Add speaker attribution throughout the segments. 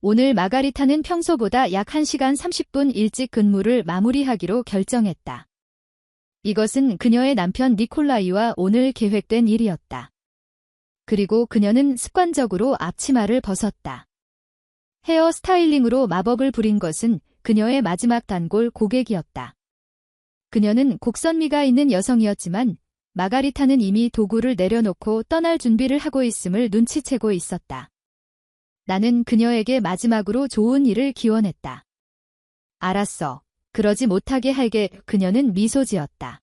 Speaker 1: 오늘 마가리타는 평소보다 약 1시간 30분 일찍 근무를 마무리하기로 결정했다. 이것은 그녀의 남편 니콜라이와 오늘 계획된 일이었다. 그리고 그녀는 습관적으로 앞치마를 벗었다. 헤어 스타일링으로 마법을 부린 것은 그녀의 마지막 단골 고객이었다. 그녀는 곡선미가 있는 여성이었지만 마가리타는 이미 도구를 내려놓고 떠날 준비를 하고 있음을 눈치채고 있었다. 나는 그녀에게 마지막으로 좋은 일을 기원했다. 알았어. 그러지 못하게 할게. 그녀는 미소 지었다.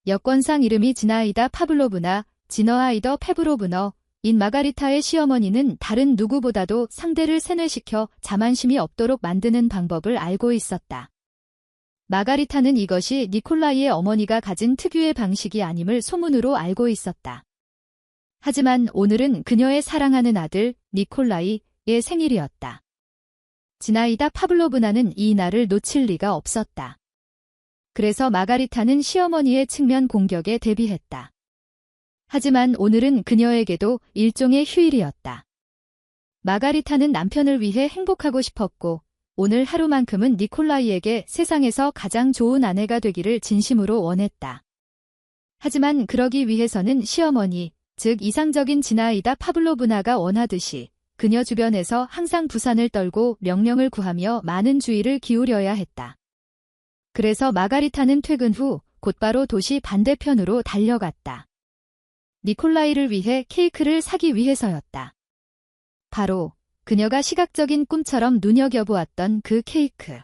Speaker 1: 여권상 이름이 지나이다 파블로브나 지너하이더 페브로브너 인 마가리타의 시어머니는 다른 누구보다도 상대를 세뇌시켜 자만심이 없도록 만드는 방법을 알고 있었다. 마가리타는 이것이 니콜라이의 어머니가 가진 특유의 방식이 아님을 소문으로 알고 있었다. 하지만 오늘은 그녀의 사랑하는 아들 니콜라이의 생일이었다. 지나이다 파블로브나는 이 날을 놓칠 리가 없었다. 그래서 마가리타는 시어머니의 측면 공격에 대비했다. 하지만 오늘은 그녀에게도 일종의 휴일이었다. 마가리타는 남편을 위해 행복하고 싶었고 오늘 하루만큼은 니콜라이에게 세상에서 가장 좋은 아내가 되기를 진심으로 원했다. 하지만 그러기 위해서는 시어머니, 즉 이상적인 지나이다 파블로브나가 원하듯이 그녀 주변에서 항상 부산을 떨고 명령을 구하며 많은 주의를 기울여야 했다. 그래서 마가리타는 퇴근 후 곧바로 도시 반대편으로 달려갔다. 니콜라이를 위해 케이크를 사기 위해서였다. 바로 그녀가 시각적인 꿈처럼 눈여겨보았던 그 케이크.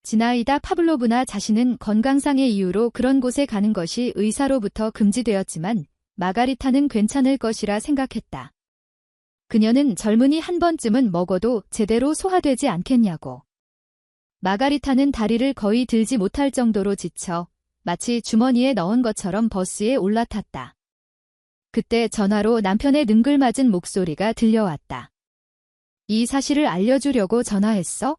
Speaker 1: 지나이다 파블로브나 자신은 건강상의 이유로 그런 곳에 가는 것이 의사로부터 금지되었지만 마가리타는 괜찮을 것이라 생각했다. 그녀는 젊은이 한 번쯤은 먹어도 제대로 소화되지 않겠냐고. 마가리타는 다리를 거의 들지 못할 정도로 지쳐 마치 주머니에 넣은 것처럼 버스에 올라탔다. 그때 전화로 남편의 능글맞은 목소리가 들려왔다. 이 사실을 알려주려고 전화했어?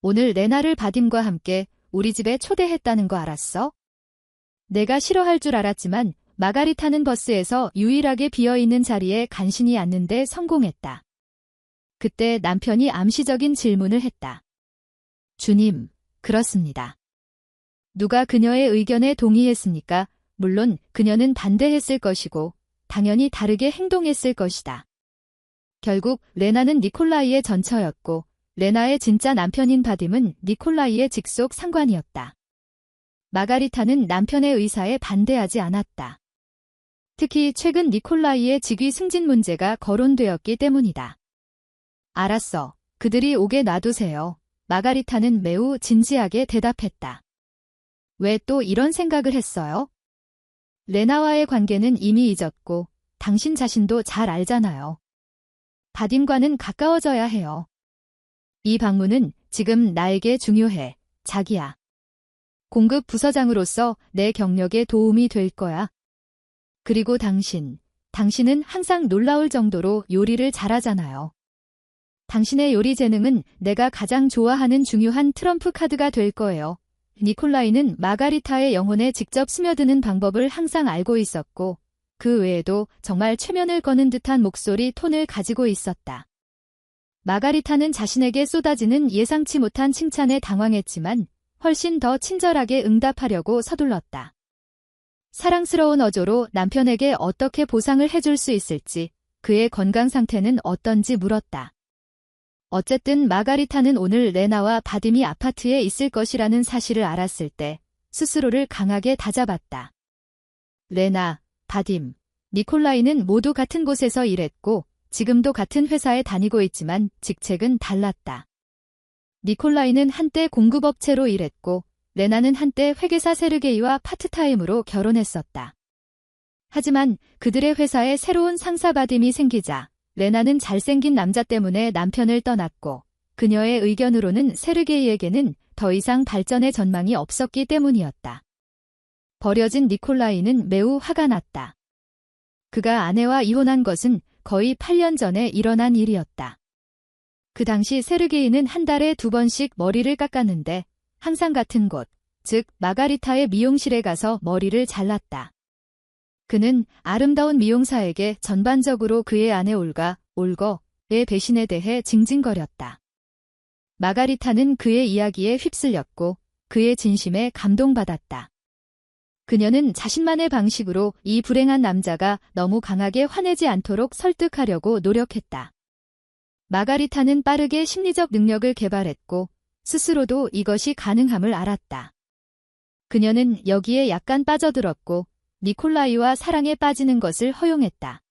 Speaker 1: 오늘 레나를 바딤과 함께 우리 집에 초대했다는 거 알았어? 내가 싫어할 줄 알았지만 마가리타는 버스에서 유일하게 비어있는 자리에 간신히 앉는데 성공했다. 그때 남편이 암시적인 질문을 했다. 주님, 그렇습니다. 누가 그녀의 의견에 동의했습니까? 물론 그녀는 반대했을 것이고 당연히 다르게 행동했을 것이다. 결국 레나는 니콜라이의 전처였고 레나의 진짜 남편인 바딤은 니콜라이의 직속 상관이었다. 마가리타는 남편의 의사에 반대하지 않았다. 특히 최근 니콜라이의 직위 승진 문제가 거론되었기 때문이다. 알았어. 그들이 오게 놔두세요. 마가리타는 매우 진지하게 대답했다. 왜 또 이런 생각을 했어요? 레나와의 관계는 이미 잊었고 당신 자신도 잘 알잖아요. 바딤과는 가까워져야 해요. 이 방문은 지금 나에게 중요해, 자기야. 공급 부서장으로서 내 경력에 도움이 될 거야. 그리고 당신은 항상 놀라울 정도로 요리를 잘하잖아요. 당신의 요리 재능은 내가 가장 좋아하는 중요한 트럼프 카드가 될 거예요. 니콜라이는 마가리타의 영혼에 직접 스며드는 방법을 항상 알고 있었고 그 외에도 정말 최면을 거는 듯한 목소리 톤을 가지고 있었다. 마가리타는 자신에게 쏟아지는 예상치 못한 칭찬에 당황했지만 훨씬 더 친절하게 응답하려고 서둘렀다. 사랑스러운 어조로 남편에게 어떻게 보상을 해줄 수 있을지, 그의 건강 상태는 어떤지 물었다. 어쨌든 마가리타는 오늘 레나와 바딤이 아파트에 있을 것이라는 사실을 알았을 때 스스로를 강하게 다잡았다. 레나, 바딤, 니콜라이는 모두 같은 곳에서 일했고 지금도 같은 회사에 다니고 있지만 직책은 달랐다. 니콜라이는 한때 공급업체로 일했고 레나는 한때 회계사 세르게이와 파트타임으로 결혼했었다. 하지만 그들의 회사에 새로운 상사 바딤이 생기자 레나는 잘생긴 남자 때문에 남편을 떠났고 그녀의 의견으로는 세르게이에게는 더 이상 발전의 전망이 없었기 때문이었다. 버려진 니콜라이는 매우 화가 났다. 그가 아내와 이혼한 것은 거의 8년 전에 일어난 일이었다. 그 당시 세르게이는 한 달에 2번씩 머리를 깎았는데 항상 같은 곳, 즉 마가리타의 미용실에 가서 머리를 잘랐다. 그는 아름다운 미용사에게 전반적으로 그의 아내 올거의 레나의 배신에 대해 징징거렸다. 마가리타는 그의 이야기에 휩쓸렸고 그의 진심에 감동받았다. 그녀는 자신만의 방식으로 이 불행한 남자가 너무 강하게 화내지 않도록 설득하려고 노력했다. 마가리타는 빠르게 심리적 능력을 개발했고 스스로도 이것이 가능함을 알았다. 그녀는 여기에 약간 빠져들었고 니콜라이와 사랑에 빠지는 것을 허용했다.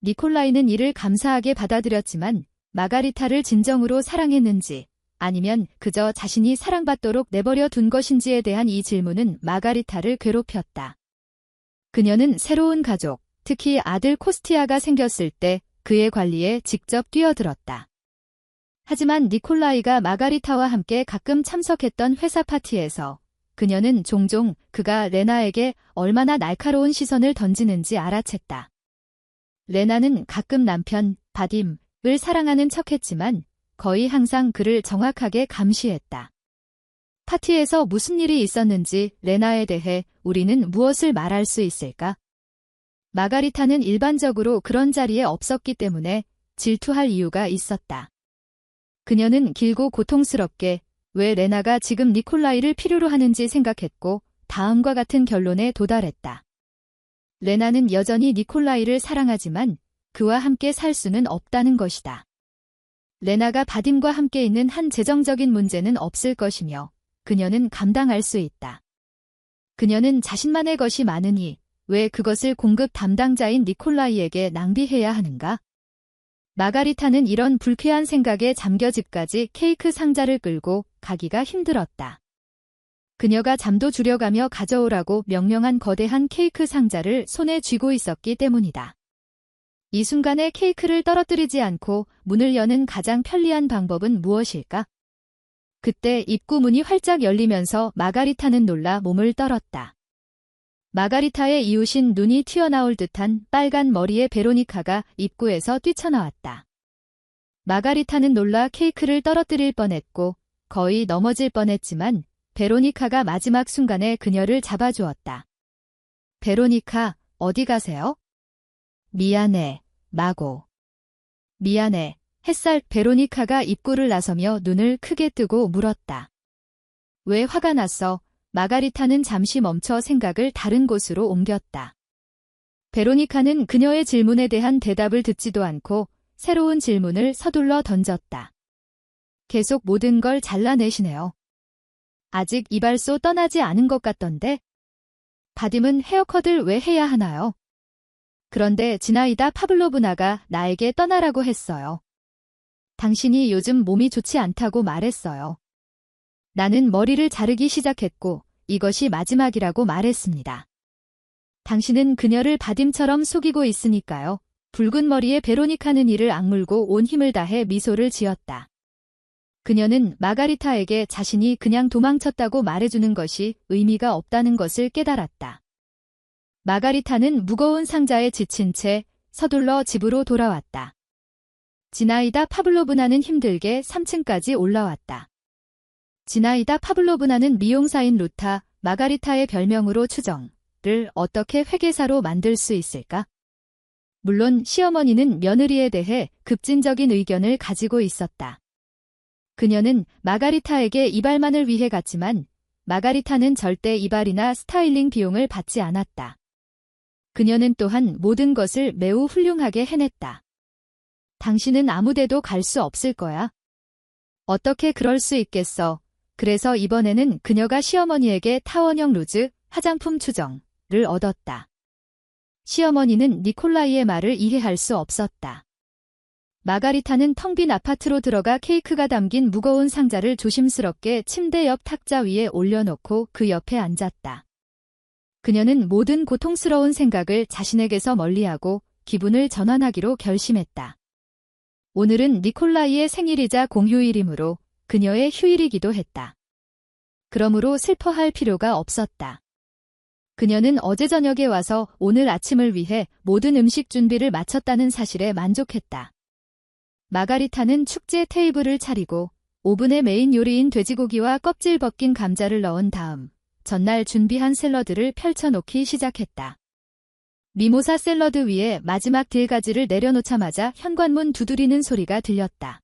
Speaker 1: 니콜라이는 이를 감사하게 받아들였지만 마가리타를 진정으로 사랑했는지 아니면 그저 자신이 사랑받도록 내버려 둔 것인지에 대한 이 질문은 마가리타를 괴롭혔다. 그녀는 새로운 가족, 특히 아들 코스티아가 생겼을 때 그의 관리에 직접 뛰어들었다. 하지만 니콜라이가 마가리타와 함께 가끔 참석했던 회사 파티에서 그녀는 종종 그가 레나에게 얼마나 날카로운 시선을 던지는지 알아챘다. 레나는 가끔 남편, 바딤을 사랑하는 척했지만 거의 항상 그를 정확하게 감시했다. 파티에서 무슨 일이 있었는지 레나에 대해 우리는 무엇을 말할 수 있을까? 마가리타는 일반적으로 그런 자리에 없었기 때문에 질투할 이유가 있었다. 그녀는 길고 고통스럽게 왜 레나가 지금 니콜라이를 필요로 하는지 생각했고 다음과 같은 결론에 도달했다. 레나는 여전히 니콜라이를 사랑하지만 그와 함께 살 수는 없다는 것이다. 레나가 바딤과 함께 있는 한 재정적인 문제는 없을 것이며 그녀는 감당할 수 있다. 그녀는 자신만의 것이 많으니 왜 그것을 공급 담당자인 니콜라이에게 낭비해야 하는가? 마가리타는 이런 불쾌한 생각에 잠겨 집까지 케이크 상자를 끌고 가기가 힘들었다. 그녀가 잠도 줄여가며 가져오라고 명령한 거대한 케이크 상자를 손에 쥐고 있었기 때문이다. 이 순간에 케이크를 떨어뜨리지 않고 문을 여는 가장 편리한 방법은 무엇일까? 그때 입구 문이 활짝 열리면서 마가리타는 놀라 몸을 떨었다. 마가리타의 이웃인 눈이 튀어나올 듯한 빨간 머리의 베로니카가 입구에서 뛰쳐나왔다. 마가리타는 놀라 케이크를 떨어뜨릴 뻔했고 거의 넘어질 뻔했지만 베로니카가 마지막 순간에 그녀를 잡아주었다. 베로니카, 어디 가세요? 미안해, 마고. 미안해, 햇살. 베로니카가 입구를 나서며 눈을 크게 뜨고 물었다. 왜 화가 났어? 마가리타는 잠시 멈춰 생각을 다른 곳으로 옮겼다. 베로니카는 그녀의 질문에 대한 대답을 듣지도 않고 새로운 질문을 서둘러 던졌다. 계속 모든 걸 잘라내시네요. 아직 이발소 떠나지 않은 것 같던데? 바딤은 헤어컷을 왜 해야 하나요? 그런데 지나이다 파블로브나가 나에게 떠나라고 했어요. 당신이 요즘 몸이 좋지 않다고 말했어요. 나는 머리를 자르기 시작했고 이것이 마지막이라고 말했습니다. 당신은 그녀를 바딤처럼 속이고 있으니까요. 붉은 머리의 베로니카는 이를 악물고 온 힘을 다해 미소를 지었다. 그녀는 마가리타에게 자신이 그냥 도망쳤다고 말해주는 것이 의미가 없다는 것을 깨달았다. 마가리타는 무거운 상자에 지친 채 서둘러 집으로 돌아왔다. 지나이다 파블로브나는 힘들게 3층까지 올라왔다. 지나이다 파블로브나는 미용사인 루타, 마가리타의 별명으로 추정을 어떻게 회계사로 만들 수 있을까? 물론 시어머니는 며느리에 대해 급진적인 의견을 가지고 있었다. 그녀는 마가리타에게 이발만을 위해 갔지만 마가리타는 절대 이발이나 스타일링 비용을 받지 않았다. 그녀는 또한 모든 것을 매우 훌륭하게 해냈다. 당신은 아무데도 갈 수 없을 거야. 어떻게 그럴 수 있겠어. 그래서 이번에는 그녀가 시어머니에게 타원형 루즈, 화장품 추정을 얻었다. 시어머니는 니콜라이의 말을 이해할 수 없었다. 마가리타는 텅 빈 아파트로 들어가 케이크가 담긴 무거운 상자를 조심스럽게 침대 옆 탁자 위에 올려놓고 그 옆에 앉았다. 그녀는 모든 고통스러운 생각을 자신에게서 멀리하고 기분을 전환하기로 결심했다. 오늘은 니콜라이의 생일이자 공휴일이므로 그녀의 휴일이기도 했다. 그러므로 슬퍼할 필요가 없었다. 그녀는 어제 저녁에 와서 오늘 아침을 위해 모든 음식 준비를 마쳤다는 사실에 만족했다. 마가리타는 축제 테이블을 차리고 오븐에 메인 요리인 돼지고기와 껍질 벗긴 감자를 넣은 다음 전날 준비한 샐러드를 펼쳐놓기 시작했다. 미모사 샐러드 위에 마지막 딜가지를 내려놓자마자 현관문 두드리는 소리가 들렸다.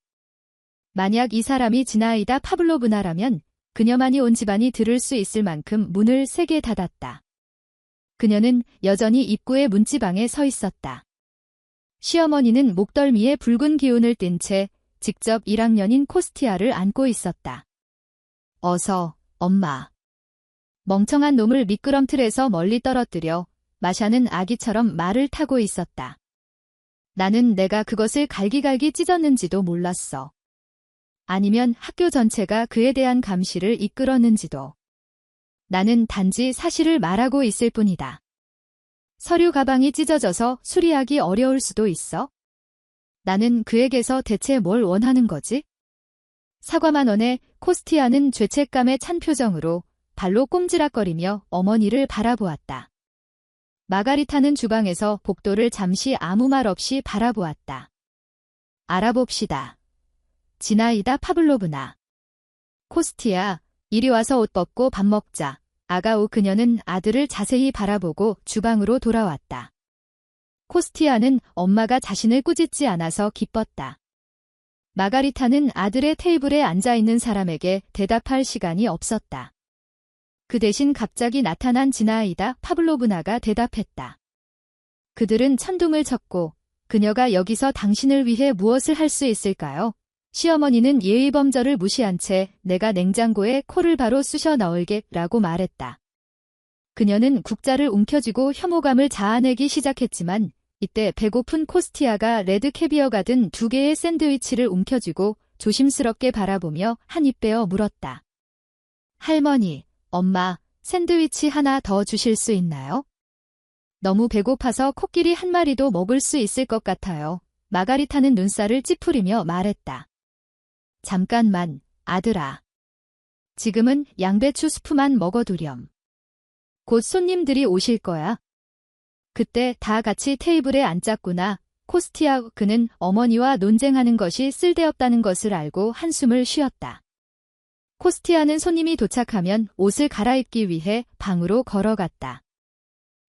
Speaker 1: 만약 이 사람이 지나이다 파블로브나라면 그녀만이 온 집안이 들을 수 있을 만큼 문을 세게 닫았다. 그녀는 여전히 입구의 문지방에 서 있었다. 시어머니는 목덜미에 붉은 기운을 띤 채 직접 1학년인 코스티아를 안고 있었다. 어서, 엄마. 멍청한 놈을 미끄럼틀에서 멀리 떨어뜨려 마샤는 아기처럼 말을 타고 있었다. 나는 내가 그것을 갈기갈기 찢었는지도 몰랐어. 아니면 학교 전체가 그에 대한 감시를 이끌었는지도. 나는 단지 사실을 말하고 있을 뿐이다. 서류 가방이 찢어져서 수리하기 어려울 수도 있어? 나는 그에게서 대체 뭘 원하는 거지? 사과만 원에 코스티아는 죄책감에 찬 표정으로 발로 꼼지락거리며 어머니를 바라보았다. 마가리타는 주방에서 복도를 잠시 아무 말 없이 바라보았다. 알아봅시다. 지나이다 파블로브나. 코스티아, 이리 와서 옷 벗고 밥 먹자. 아가우 그녀는 아들을 자세히 바라보고 주방으로 돌아왔다. 코스티아는 엄마가 자신을 꾸짖지 않아서 기뻤다. 마가리타는 아들의 테이블에 앉아있는 사람에게 대답할 시간이 없었다. 그 대신 갑자기 나타난 지나이다 파블로브나가 대답했다. 그들은 천둥을 쳤고 그녀가 여기서 당신을 위해 무엇을 할 수 있을까요? 시어머니는 예의범절을 무시한 채 내가 냉장고에 코를 바로 쑤셔 넣을게 라고 말했다. 그녀는 국자를 움켜쥐고 혐오감을 자아내기 시작했지만 이때 배고픈 코스티아가 레드캐비어가 든 2개의 샌드위치를 움켜쥐고 조심스럽게 바라보며 한 입 빼어 물었다. 할머니, 엄마, 샌드위치 하나 더 주실 수 있나요? 너무 배고파서 코끼리 한 마리도 먹을 수 있을 것 같아요. 마가리타는 눈살을 찌푸리며 말했다. 잠깐만, 아들아. 지금은 양배추 스프만 먹어두렴. 곧 손님들이 오실 거야. 그때 다 같이 테이블에 앉았구나. 코스티아 그는 어머니와 논쟁하는 것이 쓸데없다는 것을 알고 한숨을 쉬었다. 코스티아는 손님이 도착하면 옷을 갈아입기 위해 방으로 걸어갔다.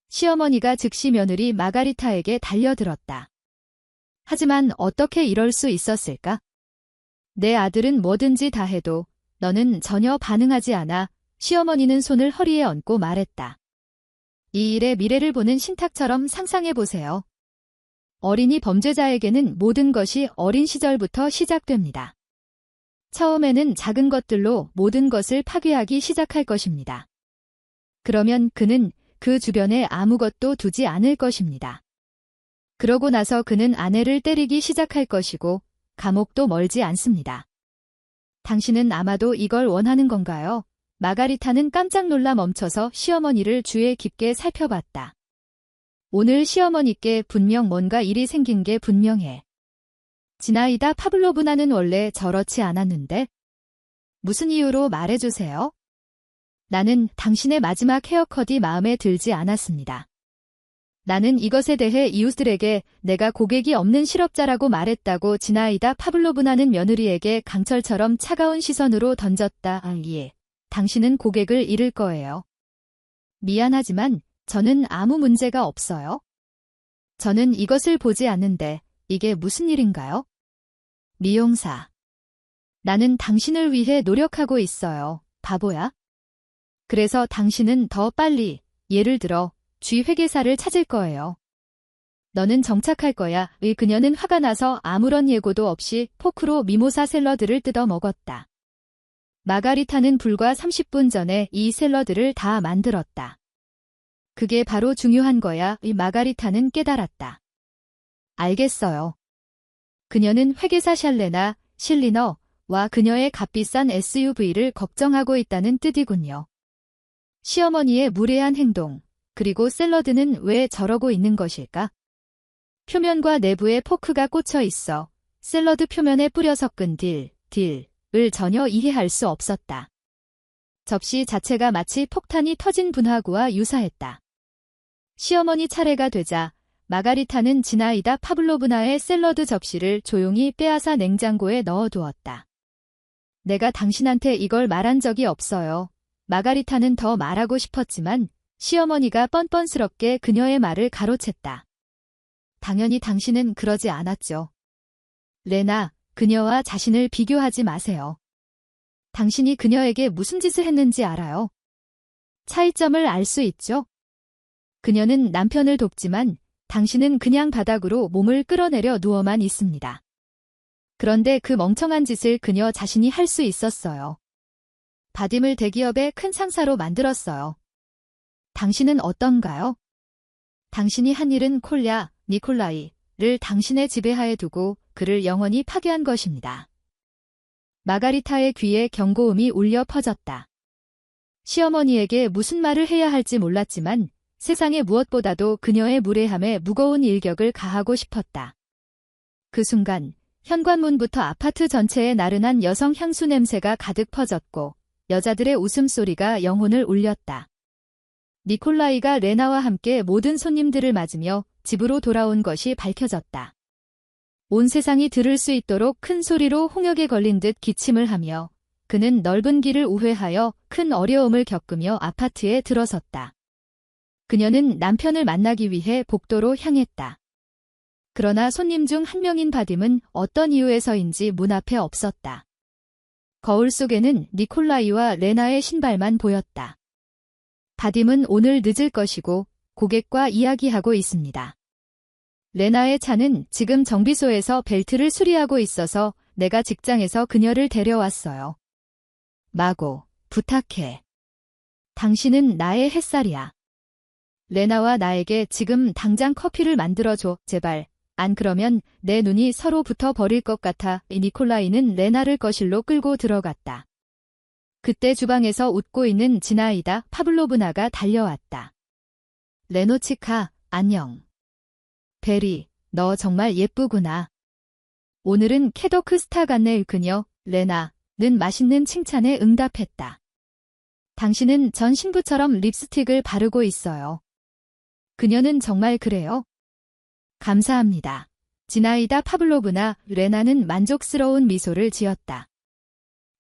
Speaker 1: 시어머니가 즉시 며느리 마가리타에게 달려들었다. 하지만 어떻게 이럴 수 있었을까? 내 아들은 뭐든지 다 해도 너는 전혀 반응하지 않아. 시어머니는 손을 허리에 얹고 말했다. 이 일의 미래를 보는 신탁처럼 상상해보세요. 어린이 범죄자에게는 모든 것이 어린 시절부터 시작됩니다. 처음에는 작은 것들로 모든 것을 파괴하기 시작할 것입니다. 그러면 그는 그 주변에 아무것도 두지 않을 것입니다. 그러고 나서 그는 아내를 때리기 시작할 것이고 감옥도 멀지 않습니다. 당신은 아마도 이걸 원하는 건가요? 마가리타는 깜짝 놀라 멈춰서 시어머니를 주의 깊게 살펴봤다. 오늘 시어머니께 분명 뭔가 일이 생긴 게 분명해. 지나이다 파블로브나는 원래 저렇지 않았는데? 무슨 이유로 말해주세요. 나는 당신의 마지막 헤어컷이 마음에 들지 않았습니다. 나는 이것에 대해 이웃들에게 내가 고객이 없는 실업자라고 말했다고 지나이다 파블로브나는 며느리에게 강철처럼 차가운 시선으로 던졌다. 예. 당신은 고객을 잃을 거예요. 미안하지만 저는 아무 문제가 없어요. 저는 이것을 보지 않는데 이게 무슨 일인가요? 미용사. 나는 당신을 위해 노력하고 있어요. 바보야. 그래서 당신은 더 빨리, 예를 들어 쥐 회계사를 찾을 거예요. 너는 정착할 거야. 그녀는 화가 나서 아무런 예고도 없이 포크로 미모사 샐러드를 뜯어 먹었다. 마가리타는 불과 30분 전에 이 샐러드를 다 만들었다. 그게 바로 중요한 거야. 마가리타는 깨달았다. 알겠어요. 그녀는 회계사 샬레나 실리너와 그녀의 값비싼 SUV를 걱정하고 있다는 뜻이군요. 시어머니의 무례한 행동, 그리고 샐러드는 왜 저러고 있는 것일까? 표면과 내부에 포크가 꽂혀 있어 샐러드 표면에 뿌려 섞은 딜을 전혀 이해할 수 없었다. 접시 자체가 마치 폭탄이 터진 분화구와 유사했다. 시어머니 차례가 되자 마가리타는 지나이다 파블로브나의 샐러드 접시를 조용히 빼앗아 냉장고에 넣어두었다. 내가 당신한테 이걸 말한 적이 없어요. 마가리타는 더 말하고 싶었지만 시어머니가 뻔뻔스럽게 그녀의 말을 가로챘다. 당연히 당신은 그러지 않았죠. 레나, 그녀와 자신을 비교하지 마세요. 당신이 그녀에게 무슨 짓을 했는지 알아요? 차이점을 알 수 있죠? 그녀는 남편을 돕지만 당신은 그냥 바닥으로 몸을 끌어내려 누워만 있습니다. 그런데 그 멍청한 짓을 그녀 자신이 할 수 있었어요. 바딤을 대기업의 큰 상사로 만들었어요. 당신은 어떤가요? 당신이 한 일은 콜야, 니콜라이를 당신의 지배하에 두고 그를 영원히 파괴한 것입니다. 마가리타의 귀에 경고음이 울려 퍼졌다. 시어머니에게 무슨 말을 해야 할지 몰랐지만 세상의 무엇보다도 그녀의 무례함에 무거운 일격을 가하고 싶었다. 그 순간 현관문부터 아파트 전체에 나른한 여성 향수 냄새가 가득 퍼졌고 여자들의 웃음소리가 영혼을 울렸다. 니콜라이가 레나와 함께 모든 손님들을 맞으며 집으로 돌아온 것이 밝혀졌다. 온 세상이 들을 수 있도록 큰 소리로 홍역에 걸린 듯 기침을 하며 그는 넓은 길을 우회하여 큰 어려움을 겪으며 아파트에 들어섰다. 그녀는 남편을 만나기 위해 복도로 향했다. 그러나 손님 중 한 명인 바딤은 어떤 이유에서인지 문 앞에 없었다. 거울 속에는 니콜라이와 레나의 신발만 보였다. 바딤은 오늘 늦을 것이고 고객과 이야기하고 있습니다. 레나의 차는 지금 정비소에서 벨트를 수리하고 있어서 내가 직장에서 그녀를 데려왔어요. 마고, 부탁해. 당신은 나의 햇살이야. 레나와 나에게 지금 당장 커피를 만들어줘, 제발. 안 그러면 내 눈이 서로 붙어버릴 것 같아. 니콜라이는 레나를 거실로 끌고 들어갔다. 그때 주방에서 웃고 있는 지나이다 파블로브나가 달려왔다. 레노치카, 안녕. 베리, 너 정말 예쁘구나. 오늘은 캐더크 스타 같네. 그녀, 레나는 맛있는 칭찬에 응답했다. 당신은 전 신부처럼 립스틱을 바르고 있어요. 그녀는 정말 그래요? 감사합니다. 지나이다 파블로브나 레나는 만족스러운 미소를 지었다.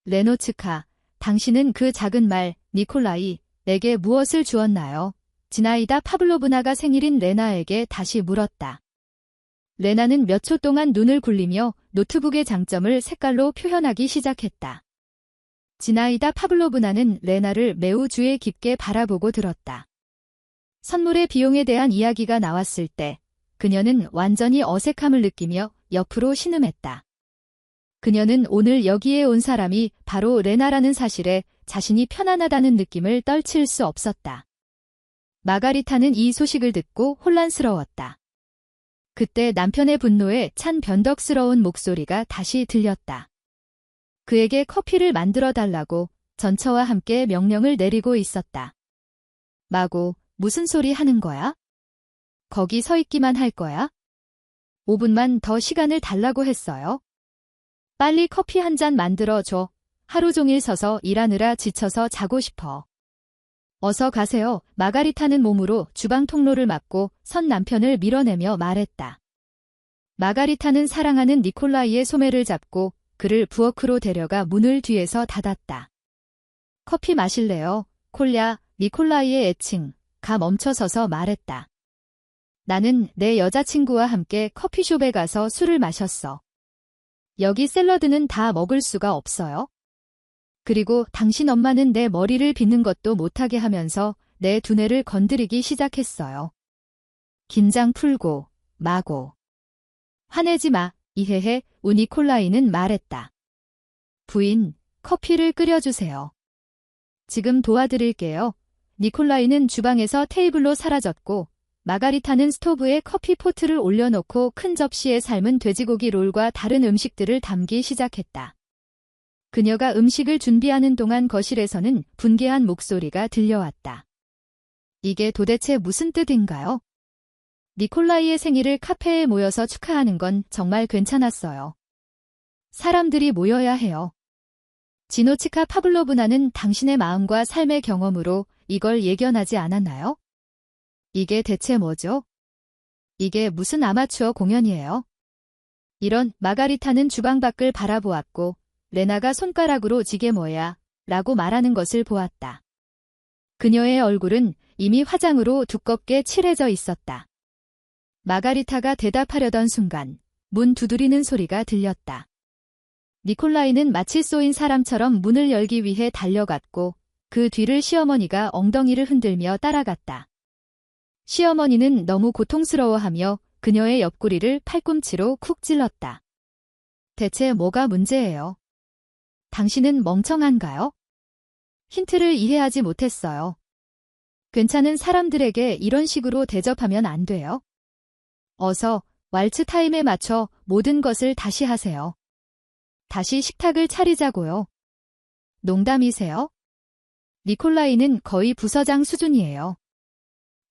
Speaker 1: 레노츠카, 당신은 그 작은 말, 니콜라이, 내게 무엇을 주었나요? 지나이다 파블로브나가 생일인 레나에게 다시 물었다. 레나는 몇 초 동안 눈을 굴리며 노트북의 장점을 색깔로 표현하기 시작했다. 지나이다 파블로브나는 레나를 매우 주의 깊게 바라보고 들었다. 선물의 비용에 대한 이야기가 나왔을 때 그녀는 완전히 어색함을 느끼며 옆으로 신음했다. 그녀는 오늘 여기에 온 사람이 바로 레나라는 사실에 자신이 편안하다는 느낌을 떨칠 수 없었다. 마가리타는 이 소식을 듣고 혼란스러웠다. 그때 남편의 분노에 찬 변덕스러운 목소리가 다시 들렸다. 그에게 커피를 만들어 달라고 전처와 함께 명령을 내리고 있었다. 마고, 무슨 소리 하는 거야? 거기 서 있기만 할 거야? 5분만 더 시간을 달라고 했어요. 빨리 커피 한 잔 만들어 줘. 하루 종일 서서 일하느라 지쳐서 자고 싶어. 어서 가세요. 마가리타는 몸으로 주방 통로를 막고 선 남편을 밀어내며 말했다. 마가리타는 사랑하는 니콜라이의 소매를 잡고 그를 부엌으로 데려가 문을 뒤에서 닫았다. 커피 마실래요? 콜야, 니콜라이의 애칭가 멈춰서서 말했다. 나는 내 여자친구와 함께 커피숍에 가서 술을 마셨어. 여기 샐러드는 다 먹을 수가 없어요. 그리고 당신 엄마는 내 머리를 빗는 것도 못하게 하면서 내 두뇌를 건드리기 시작했어요. 긴장 풀고, 마고. 화내지 마, 이해해, 니콜라이는 말했다. 부인, 커피를 끓여주세요. 지금 도와드릴게요. 니콜라이는 주방에서 테이블로 사라졌고 마가리타는 스토브에 커피 포트를 올려놓고 큰 접시에 삶은 돼지고기 롤과 다른 음식들을 담기 시작했다. 그녀가 음식을 준비하는 동안 거실에서는 분개한 목소리가 들려왔다. 이게 도대체 무슨 뜻인가요? 니콜라이의 생일을 카페에 모여서 축하하는 건 정말 괜찮았어요. 사람들이 모여야 해요. 지노치카 파블로브나는 당신의 마음과 삶의 경험으로 이걸 예견하지 않았나요? 이게 대체 뭐죠? 이게 무슨 아마추어 공연이에요? 이런 마가리타는 주방 밖을 바라보았고 레나가 손가락으로 지게 뭐야 라고 말하는 것을 보았다. 그녀의 얼굴은 이미 화장으로 두껍게 칠해져 있었다. 마가리타가 대답하려던 순간 문 두드리는 소리가 들렸다. 니콜라이는 마치 쏘인 사람처럼 문을 열기 위해 달려갔고 그 뒤를 시어머니가 엉덩이를 흔들며 따라갔다. 시어머니는 너무 고통스러워하며 그녀의 옆구리를 팔꿈치로 쿡 찔렀다. 대체 뭐가 문제예요? 당신은 멍청한가요? 힌트를 이해하지 못했어요. 괜찮은 사람들에게 이런 식으로 대접하면 안 돼요. 어서 왈츠 타임에 맞춰 모든 것을 다시 하세요. 다시 식탁을 차리자고요. 농담이세요? 니콜라이는 거의 부서장 수준이에요.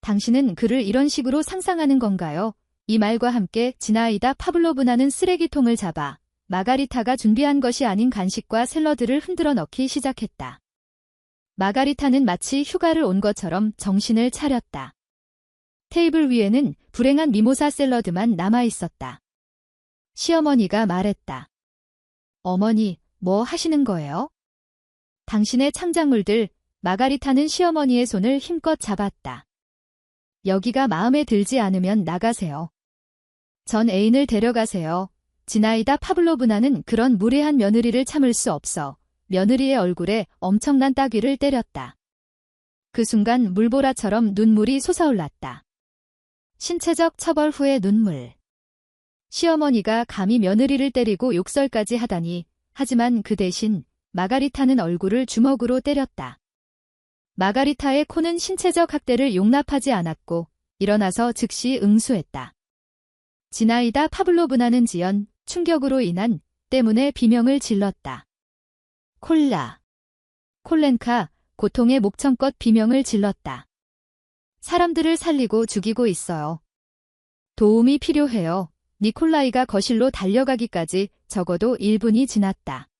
Speaker 1: 당신은 그를 이런 식으로 상상하는 건가요? 이 말과 함께 지나이다 파블로브나는 쓰레기통을 잡아 마가리타가 준비한 것이 아닌 간식과 샐러드를 흔들어 넣기 시작했다. 마가리타는 마치 휴가를 온 것처럼 정신을 차렸다. 테이블 위에는 불행한 미모사 샐러드만 남아있었다. 시어머니가 말했다. 어머니, 뭐 하시는 거예요? 당신의 창작물들. 마가리타는 시어머니의 손을 힘껏 잡았다. 여기가 마음에 들지 않으면 나가세요. 전 애인을 데려가세요. 지나이다 파블로브나는 그런 무례한 며느리를 참을 수 없어 며느리의 얼굴에 엄청난 따귀를 때렸다. 그 순간 물보라처럼 눈물이 솟아올랐다. 신체적 처벌 후의 눈물. 시어머니가 감히 며느리를 때리고 욕설까지 하다니. 하지만 그 대신 마가리타는 얼굴을 주먹으로 때렸다. 마가리타의 코는 신체적 학대를 용납하지 않았고 일어나서 즉시 응수했다. 지나이다 파블로브나는 지연, 충격으로 인한 때문에 비명을 질렀다. 콜라. 콜렌카, 고통의 목청껏 비명을 질렀다. 사람들을 살리고 죽이고 있어요. 도움이 필요해요. 니콜라이가 거실로 달려가기까지 적어도 1분이 지났다.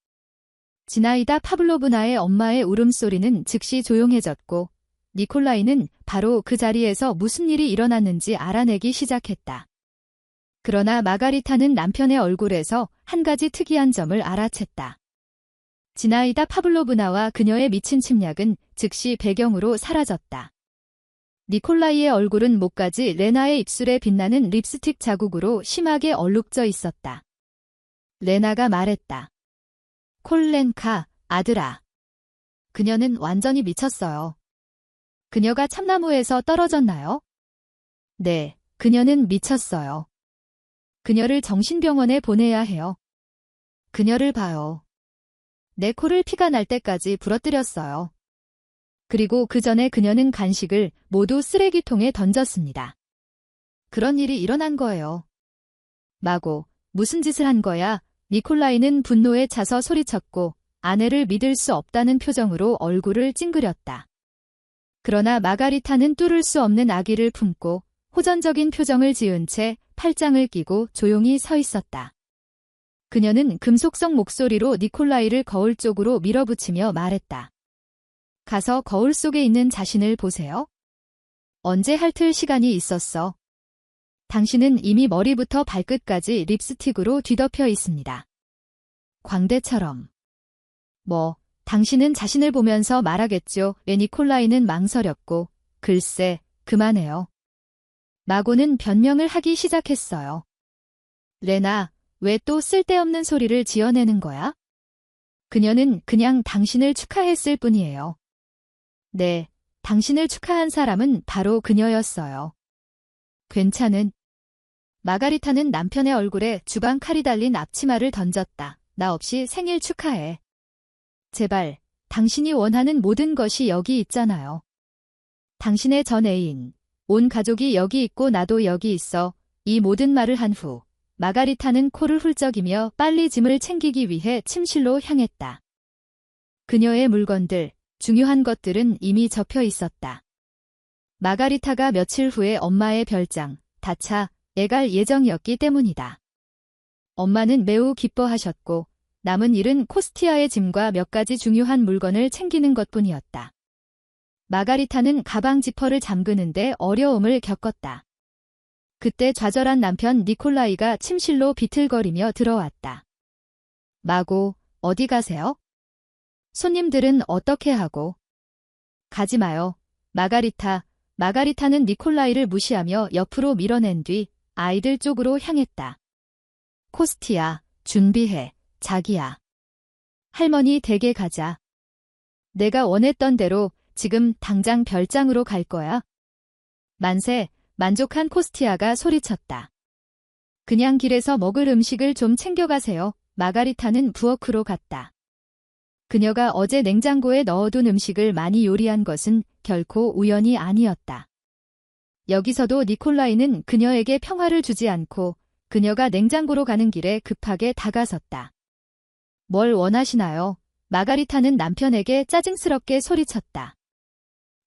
Speaker 1: 지나이다 파블로브나의 엄마의 울음소리는 즉시 조용해졌고 니콜라이는 바로 그 자리에서 무슨 일이 일어났는지 알아내기 시작했다. 그러나 마가리타는 남편의 얼굴에서 한 가지 특이한 점을 알아챘다. 지나이다 파블로브나와 그녀의 미친 침략은 즉시 배경으로 사라졌다. 니콜라이의 얼굴은 목까지 레나의 입술에 빛나는 립스틱 자국으로 심하게 얼룩져 있었다. 레나가 말했다. 콜렌카, 아들아. 그녀는 완전히 미쳤어요. 그녀가 참나무에서 떨어졌나요? 네, 그녀는 미쳤어요. 그녀를 정신병원에 보내야 해요. 그녀를 봐요. 내 코를 피가 날 때까지 부러뜨렸어요. 그리고 그 전에 그녀는 간식을 모두 쓰레기통에 던졌습니다. 그런 일이 일어난 거예요. 마고, 무슨 짓을 한 거야? 니콜라이는 분노에 차서 소리쳤고 아내를 믿을 수 없다는 표정으로 얼굴을 찡그렸다. 그러나 마가리타는 뚫을 수 없는 악의를 품고 호전적인 표정을 지은 채 팔짱을 끼고 조용히 서 있었다. 그녀는 금속성 목소리로 니콜라이를 거울 쪽으로 밀어붙이며 말했다. 가서 거울 속에 있는 자신을 보세요. 언제 핥을 시간이 있었어? 당신은 이미 머리부터 발끝까지 립스틱으로 뒤덮여 있습니다. 광대처럼. 당신은 자신을 보면서 말하겠죠. 니콜라이는 망설였고, 글쎄, 그만해요. 마고는 변명을 하기 시작했어요. 레나, 왜 또 쓸데없는 소리를 지어내는 거야? 그녀는 그냥 당신을 축하했을 뿐이에요. 네, 당신을 축하한 사람은 바로 그녀였어요. 괜찮은. 마가리타는 남편의 얼굴에 주방 칼이 달린 앞치마를 던졌다. 나 없이 생일 축하해. 제발, 당신이 원하는 모든 것이 여기 있잖아요. 당신의 전 애인, 온 가족이 여기 있고 나도 여기 있어. 이 모든 말을 한 후, 마가리타는 코를 훌쩍이며 빨리 짐을 챙기기 위해 침실로 향했다. 그녀의 물건들, 중요한 것들은 이미 접혀 있었다. 마가리타가 며칠 후에 엄마의 별장, 다차에 갈 예정이었기 때문이다. 엄마는 매우 기뻐하셨고 남은 일은 코스티아의 짐과 몇 가지 중요한 물건을 챙기는 것뿐이었다. 마가리타는 가방 지퍼를 잠그는데 어려움을 겪었다. 그때 좌절한 남편 니콜라이가 침실로 비틀거리며 들어왔다. 마고, 어디 가세요? 손님들은 어떻게 하고? 가지 마요. 마가리타, 마가리타는 니콜라이를 무시하며 옆으로 밀어낸 뒤 아이들 쪽으로 향했다. 코스티야, 준비해, 자기야. 할머니 댁에 가자. 내가 원했던 대로 지금 당장 별장으로 갈 거야. 만세, 만족한 코스티아가 소리쳤다. 그냥 길에서 먹을 음식을 좀 챙겨가세요. 마가리타는 부엌으로 갔다. 그녀가 어제 냉장고에 넣어둔 음식을 많이 요리한 것은 결코 우연이 아니었다. 여기서도 니콜라이는 그녀에게 평화를 주지 않고 그녀가 냉장고로 가는 길에 급하게 다가섰다. 뭘 원하시나요? 마가리타는 남편에게 짜증스럽게 소리쳤다.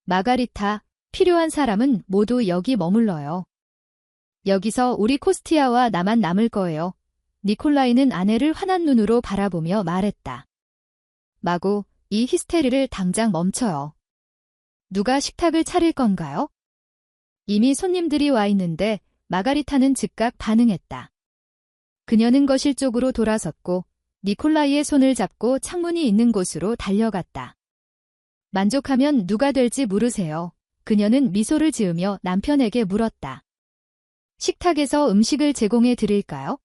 Speaker 1: 마가리타, 필요한 사람은 모두 여기 머물러요. 여기서 우리 코스티아와 나만 남을 거예요. 니콜라이는 아내를 환한 눈으로 바라보며 말했다. 마구, 이 히스테리를 당장 멈춰요. 누가 식탁을 차릴 건가요? 이미 손님들이 와 있는데 마가리타는 즉각 반응했다. 그녀는 거실 쪽으로 돌아섰고 니콜라이의 손을 잡고 창문이 있는 곳으로 달려갔다. 만족하면 누가 될지 물으세요. 그녀는 미소를 지으며 남편에게 물었다. 식탁에서 음식을 제공해 드릴까요?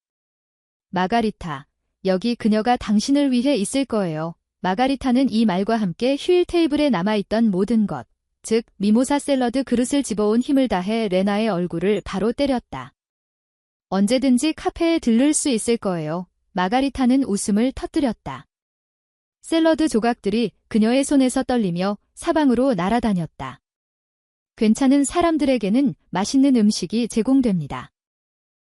Speaker 1: 마가리타, 여기 그녀가 당신을 위해 있을 거예요. 마가리타는 이 말과 함께 휴일 테이블에 남아있던 모든 것, 즉 미모사 샐러드 그릇을 집어온 힘을 다해 레나의 얼굴을 바로 때렸다. 언제든지 카페에 들를 수 있을 거예요. 마가리타는 웃음을 터뜨렸다. 샐러드 조각들이 그녀의 손에서 떨리며 사방으로 날아다녔다. 괜찮은 사람들에게는 맛있는 음식이 제공됩니다.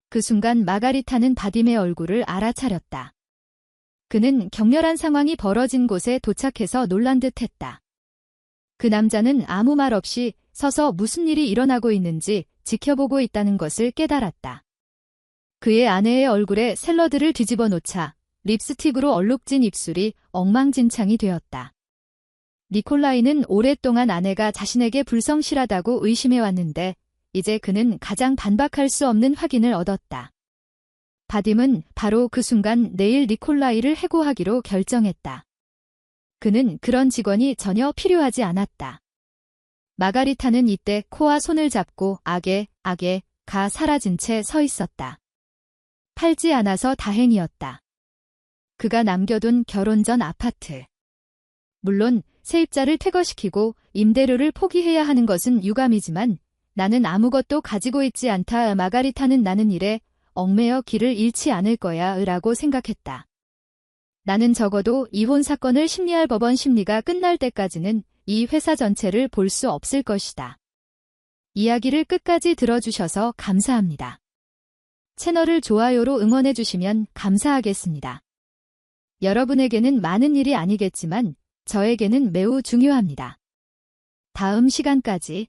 Speaker 1: 그 순간 마가리타는 바딤의 얼굴을 알아차렸다. 그는 격렬한 상황이 벌어진 곳에 도착해서 놀란 듯 했다. 그 남자는 아무 말 없이 서서 무슨 일이 일어나고 있는지 지켜보고 있다는 것을 깨달았다. 그의 아내의 얼굴에 샐러드를 뒤집어 놓자 립스틱으로 얼룩진 입술이 엉망진창이 되었다. 니콜라이는 오랫동안 아내가 자신에게 불성실하다고 의심해왔는데 이제 그는 가장 반박할 수 없는 확인을 얻었다. 바딤은 바로 그 순간 내일 니콜라이를 해고하기로 결정했다. 그는 그런 직원이 전혀 필요하지 않았다. 마가리타는 이때 코와 손을 잡고 악에 가 사라진 채 서 있었다. 팔지 않아서 다행이었다. 그가 남겨둔 결혼 전 아파트. 물론 세입자를 퇴거시키고 임대료를 포기해야 하는 것은 유감이지만 나는 아무것도 가지고 있지 않다. 마가리타는 나는 일에 얽매여 길을 잃지 않을 거야 라고 생각했다. 나는 적어도 이혼 사건을 심리할 법원 심리가 끝날 때까지는 이 회사 전체를 볼 수 없을 것이다. 이야기를 끝까지 들어주셔서 감사합니다. 채널을 좋아요로 응원해주시면 감사하겠습니다. 여러분에게는 많은 일이 아니겠지만 저에게는 매우 중요합니다. 다음 시간까지